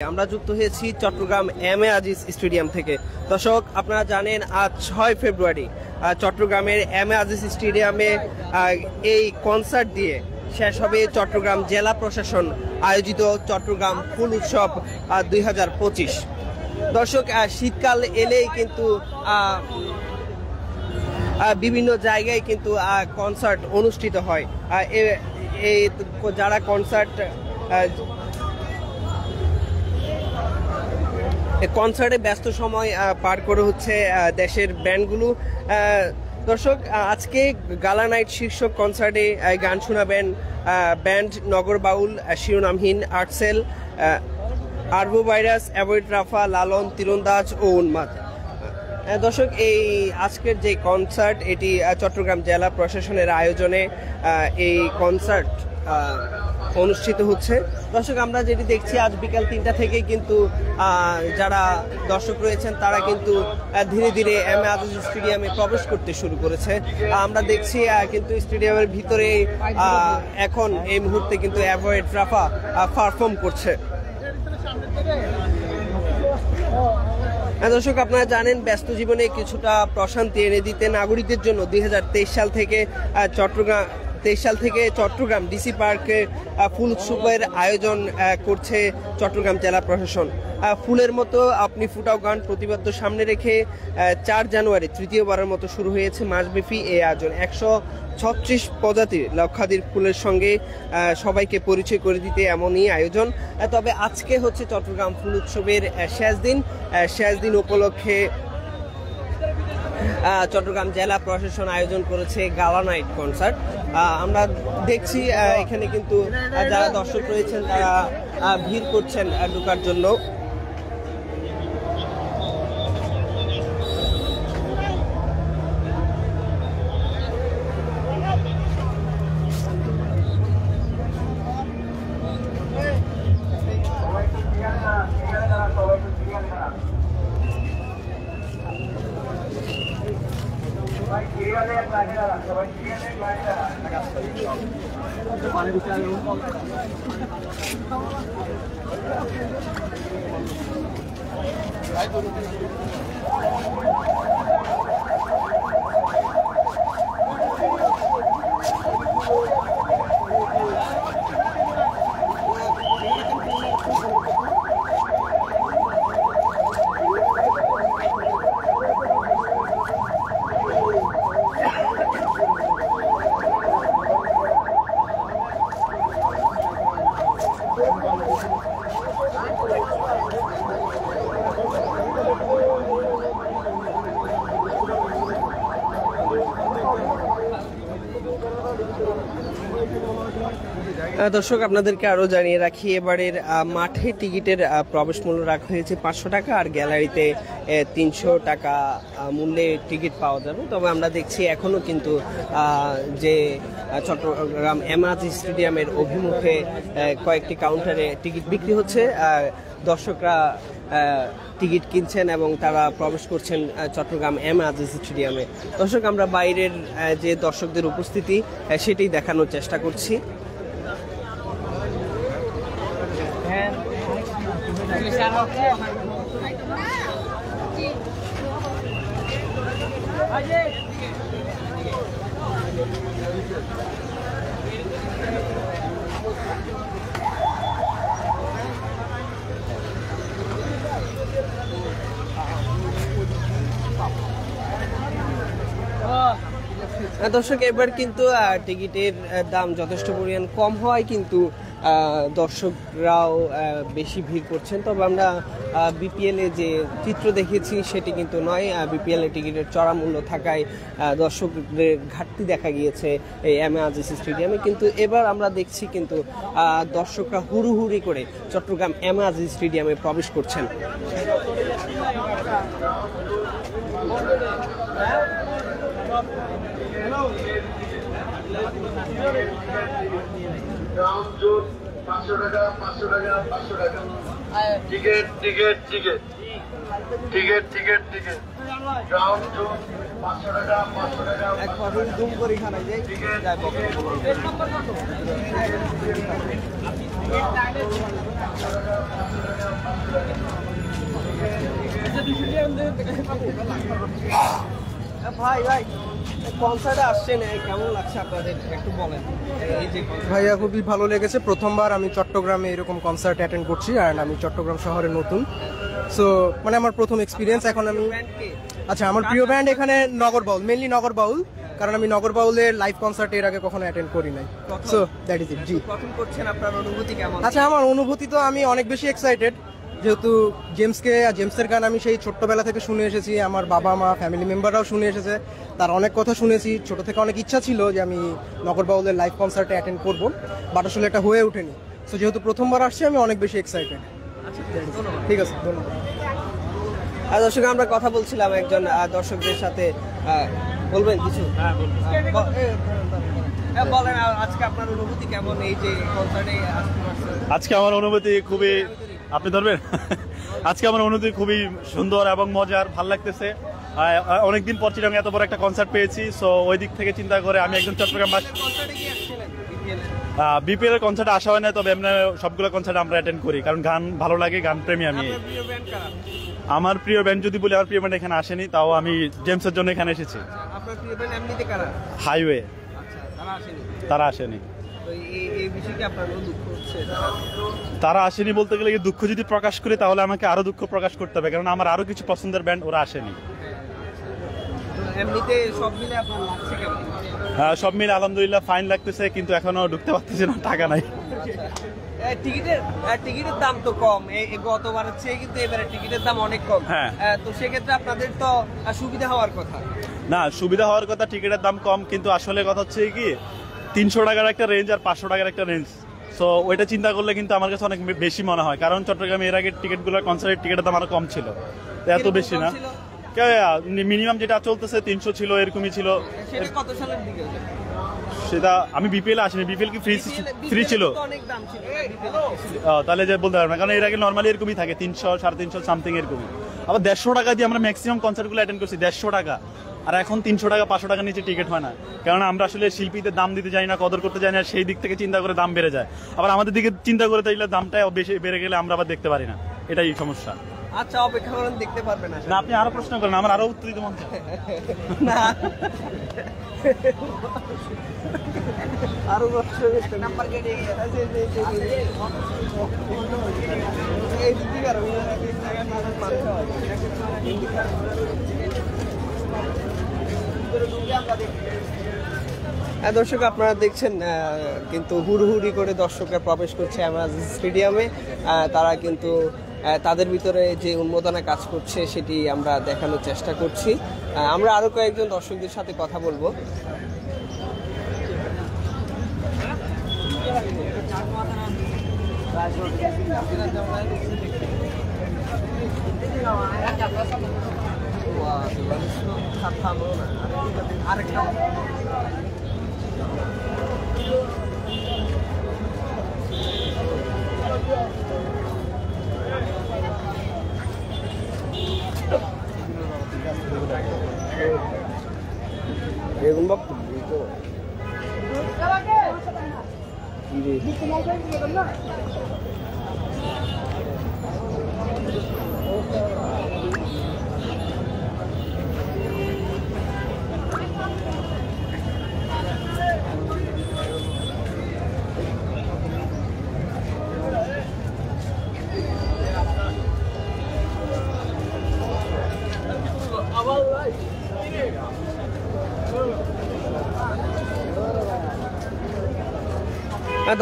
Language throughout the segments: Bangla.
আমরা যুক্ত হয়েছি Chittagong M A Aziz stadium থেকে। দর্শক, আপনারা জানেন আজ 6 ফেব্রুয়ারি চট্টগ্রামের এম এ আজিজ স্টেডিয়ামে এই কনসার্ট দিয়ে শেষ হবে চট্টগ্রাম জেলা প্রশাসন আয়োজিত চট্টগ্রাম ফুল উৎসব 2025। দর্শক, শীতকাল এলেই কিন্তু বিভিন্ন জায়গায় কিন্তু কনসার্ট অনুষ্ঠিত হয়। এই যারা কনসার্টে ব্যস্ত সময় পার করে হচ্ছে দেশের ব্যান্ডগুলো। দর্শক, আজকে গালা নাইট শীর্ষক কনসার্টে গান শোনাবেন ব্যান্ড নগর বাউল, শিরোনামহীন, আর্টসেল, আরবো ভাইরাস, অ্যাভয়েড রাফা, লালন, তীরন্দাজ ও উন্মাদ। দর্শক, এই আজকের যে কনসার্ট এটি চট্টগ্রাম জেলা প্রশাসনের আয়োজনে এই কনসার্ট অনুষ্ঠিত হচ্ছে। দর্শক, আমরা যেটি দেখছি আজ বিকাল 3টা থেকে কিন্তু যারা দর্শক রয়েছেন তারা কিন্তু ধীরে ধীরে এম এ আজিজ স্টেডিয়ামে প্রবেশ করতে শুরু করেছে। আমরা দেখছি কিন্তু স্টেডিয়ামের ভিতরে এখন এই মুহূর্তে কিন্তু অ্যাভয়েড রাফা পারফর্ম করছে। দর্শক, আপনারা জানেন ব্যস্ত জীবনে কিছুটা প্রশান্তি এনে দিতে নাগরিকদের জন্য 2023 সাল থেকে চট্টগ্রাম ডিসি পার্কে ফুল উৎসবের আয়োজন করছে চট্টগ্রাম জেলা প্রশাসন। ফুলের মতো আপনি ফুটাও গান প্রতিবাদ্য সামনে রেখে 4 জানুয়ারি তৃতীয়বারের মতো শুরু হয়েছে মাসব্যাপী এই আয়োজন। 136 প্রজাতির লক্ষাধিক ফুলের সঙ্গে সবাইকে পরিচয় করে দিতে এমনই আয়োজন। তবে আজকে হচ্ছে চট্টগ্রাম ফুল উৎসবের শেষ দিন উপলক্ষে চট্টগ্রাম জেলা প্রশাসন আয়োজন করেছে গালা নাইট কনসার্ট। আমরা দেখছি এখানে কিন্তু যারা দর্শক রয়েছেন তারা ভিড় করছেন ঢোকার জন্য। দর্শক, আপনাদেরকে আরো জানিয়ে রাখি এবারের মাঠে টিকিটের প্রবেশ মূল্য রাখা হয়েছে 500 টাকা, আর গ্যালারিতে 300 টাকা মূল্যে টিকিট পাওয়া যাবে। তবে আমরা দেখছি এখনো কিন্তু যে চট্টগ্রাম এম এ আজিজ স্টেডিয়ামের অভিমুখে কয়েকটি কাউন্টারে টিকিট বিক্রি হচ্ছে। দর্শকরা টিকিট কিনছেন এবং তারা প্রবেশ করছেন চট্টগ্রাম এম এ আজিজ স্টেডিয়ামে। দর্শক, আমরা বাইরের যে দর্শকদের উপস্থিতি সেটি দেখানোর চেষ্টা করছি। দর্শক, এবার কিন্তু টিকিটের দাম যথেষ্ট পরিমাণ কম হওয়ায় কিন্তু দর্শকরাও বেশি ভিড় করছেন। তবে আমরা বিপিএল এ যে চিত্র দেখেছি সেটি কিন্তু নয়। বিপিএল এ টিকিটের চড়া মূল্য থাকায় দর্শকদের ঘাটতি দেখা গিয়েছে এই এম এ আজিজ স্টেডিয়ামে। কিন্তু এবার আমরা দেখছি কিন্তু দর্শকরা হুড়ুহুড়ি করে চট্টগ্রাম এম এ আজিজ স্টেডিয়ামে প্রবেশ করছেন। Ticket ticket ticket ticket ticket ticket ground zone 500 টাকা 500 টাকা একবার জুম করে এখানে যাই যাই ভাই ভাই কনসার্টে আসছেন, কেমন লাগছে আপনাদের একটু বলেন। এই যে ভাইয়া খুবই ভালো লেগেছে। প্রথমবার আমি চট্টগ্রামে এরকম কনসার্ট অ্যাটেন্ড করছি, আর আমি চট্টগ্রাম শহরে নতুন, সো মানে আমার প্রথম এক্সপিরিয়েন্স। এখন আমি আচ্ছা, আমার প্রিয় ব্যান্ড এখানে নগর বাউল, মেনলি নগর বাউল, কারণ আমি নগর বাউলের লাইভ কনসার্ট এর আগে কখনো অ্যাটেন্ড করি নাই। So that is it. জি, প্রথম করছেন, আপনার অনুভূতি কেমন? আচ্ছা, আমার অনুভূতি তো আমি অনেক বেশি এক্সাইটেড, যেহেতু জেমসের গান আমি সেই ছোট্টবেলা থেকে শুনে এসেছি, আমার বাবা মা ফ্যামিলি মেম্বাররাও শুনে এসেছে, তার অনেক কথা শুনেছি। ছোট থেকে অনেক ইচ্ছা ছিল যে আমি নগর বাউলের লাইভ কনসার্টে অ্যাটেন্ড করব, বাট আসলে এটা হয়ে ওঠেনি। সো যেহেতু প্রথমবার আসছি, আমি অনেক বেশি এক্সাইটেড। ঠিক আছে, ধন্যবাদ। দর্শক, আমরা কথা বলছিলাম একজন দর্শকদের সাথে, বলবেন কিছু? বলেন, আজকে আপনার অনুভূতি কেমন এই যে কনসার্টে আসতে পারছেন? আজকে আমার অনুভূতি খুবই, আপনি ধরবেন, আজকে আমার অনুভূতি খুবই সুন্দর এবং মজার, ভাল লাগতেছে। অনেকদিন পর চিটাং এত বড় একটা কনসার্ট পেয়েছি, সো ওই দিক থেকে চিন্তা করে আমি একজন চট্টগ্রামবাসী। বিপিএল এর কনসার্টে আসা হয় না, তবে এমনি সবগুলো কনসার্ট আমরা অ্যাটেন্ড করি, কারণ গান ভালো লাগে, গান প্রেমী আমি। আমার প্রিয় ব্যান্ড যদি বলি, আমার প্রিয় ব্যান্ড এখানে আসেনি, তাও আমি জেমসের জন্য এখানে এসেছি। আপনার প্রিয় ব্যান্ড এমনিতে কারা? হাইওয়ে। আচ্ছা, তারা আসেনি। তো এই বিষয়ে আপনার দুঃখ হচ্ছে? তারা আসেনি বলতে গেলে দুঃখ যদি প্রকাশ করি, তাহলে আমাকে আরো দুঃখ প্রকাশ করতে হবে, কারণ আমার আরো কিছু পছন্দের ব্যান্ড, ওরা আসেনি। এমনিতে সব মিলে আপনার লাগছে কেমন? সব মিলে আলহামদুলিল্লাহ ফাইন লাগতেছে, কিন্তু এখনো ঢুকতে পারতেছি না, টাকা নাই। টিকিটের দাম তো কম, গতবারের চেয়ে কিন্তু এবারে টিকিটের দাম অনেক কম। হ্যাঁ। তো সেক্ষেত্রে আপনাদের তো সুবিধা হওয়ার কথা। না, সুবিধা হওয়ার কথা, টিকিটের দাম কম, কিন্তু আসলে কথা হচ্ছে কি, 300 টাকার একটা রেঞ্জ আর 500 টাকার একটা রেঞ্জ। সো ওইটা চিন্তা করলে কিন্তু আমার কাছে অনেক বেশি মনে হয়, কারণ চট্টগ্রামে এর আগে টিকিটগুলো, কনসার্টের টিকিটের দাম আরো কম ছিল, এত বেশি না। মিনিমাম যেটা চলতেছে 300 ছিল, এরকমই ছিল। সেটা কত সালের দিকে? সেটা আমি বিপিএল আসিনি, বিপিএল কি ফ্রি ছিল? তাহলে যে বলতে পারবো না, কারণ এর আগে নর্মালি এরকমই থাকে, 300 350 সামথিং এরকমই। আবার 150 টাকা দিয়ে আমরা ম্যাক্সিমাম কনসার্টগুলো অ্যাটেন্ড করছি, 150 টাকা। আর এখন 300 টাকা 500 টাকা নিচে টিকিট হয় না, কারণ আমরা আসলে শিল্পীদের দাম দিতে যাই না, কদর করতে যাই না, সেই দিক থেকে চিন্তা করে দাম বেড়ে যায়। আবার আমাদের দিকে চিন্তা করে তাইলে দামটা বেশি বেড়ে গেলে আমরা আবার দেখতে পারি না, এটাই সমস্যা। আচ্ছা, অপেক্ষা করেন, দেখতে পারবেন না? আপনি আরো প্রশ্ন করেন, আমার আরো উত্তর দিতে মন চায়। না, আরো প্রশ্ন নাম্বার কেটে দর্শক, আপনারা দেখছেন কিন্তু হুড়হুড়ি করে দর্শকরা প্রবেশ করছে এমআরজি স্টেডিয়ামে। তারা কিন্তু তাদের ভিতরে যে উন্মাদনা কাজ করছে সেটি আমরা দেখানোর চেষ্টা করছি। আমরা আরো কয়েকজন দর্শকদের সাথে কথা বলবো। আরেকটা বেগুন বাপ্পু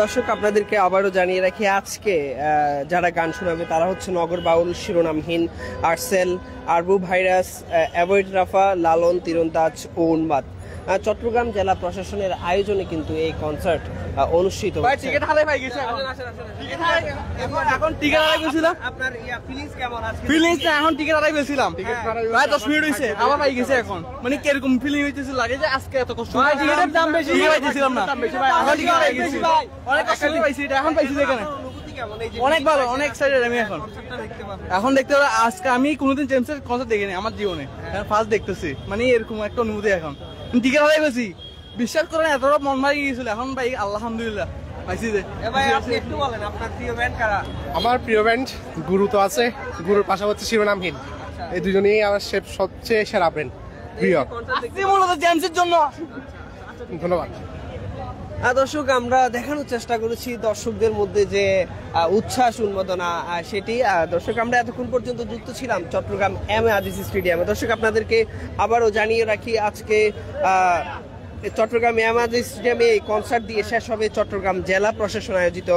দর্শক, আপনাদেরকে আবারও জানিয়ে রাখি, আজকে যারা গান শোনাবে তারা হচ্ছে নগর বাউল, শিরোনামহীন, আর্সেল, আরবু ভাইরাস, অ্যাভয়েড রাফা, লালন, তীরন্দাজ ও উন্মাদ। চট্টগ্রাম জেলা প্রশাসনের আয়োজনে কিন্তু এই কনসার্ট অনুষ্ঠিত হচ্ছে। এখন টিকিট আড়াই গেছিলাম, আপনার ফিলিংস কেমন? ফিলিংস এখন টিকিট আড়াই গেছিলাম, ভাই 10 মিনিট হয়েছে, আবার পাই গেছে। এখন মানে কিরকম ফিলিং হইতেছে, লাগে যে আজকে এত কষ্ট, টিকিটের দাম বেশি, পাইতেছিলাম না, এখন টিকিট আড়াই গেছি, অনেক কষ্ট পাইছি, এটা এখন পাইছি এখানে, অনেক ভালো, অনেক এক্সাইটেড আমি। এখন দেখতে পাবো, আজকে আমি কোনোদিন জেমসের কনসার্ট দেখিনি আমার জীবনে, ফার্স্ট দেখতেছি, মানে এরকম একটা অনুভূতি। এখন টিকিট আড়াই গেছি, বিশ্বাস করেন এতটা মন মারি গিয়েছিল, এখন ভাই আলহামদুলিল্লাহ পাইছি যে ভাই আপনি একটু বলেন আপনার প্রিয় ব্যান্ড কারা? আমার প্রিয় ব্যান্ড গুরু তো আছে, গুরুর পাশাপাশি শিরোনামহীন, এই দুজনেই আমার সবচেয়ে সেরা ব্যান্ড প্রিয়। আসছি মূলত জেমসের জন্য। ধন্যবাদ। দর্শক আমরা দেখানোর চেষ্টা করেছি দর্শকদের মধ্যে যে উচ্ছ্বাস উন্মাদনা সেটি। দর্শক আমরা এতক্ষণ পর্যন্ত যুক্ত ছিলাম চট্টগ্রাম এম এ আজিজ স্টেডিয়ামে। দর্শক আপনাদেরকে আবারও জানিয়ে রাখি আজকে চট্টগ্রাম এম এ আজিজ স্টেডিয়ামে এই কনসার্ট দিয়ে শেষ হবে চট্টগ্রাম জেলা প্রশাসন আয়োজিত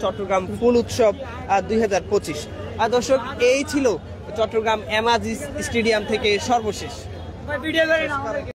চট্টগ্রাম ফুল উৎসব 2025। দর্শক এই ছিল Chittagong M A Aziz stadium থেকে সর্বশেষ।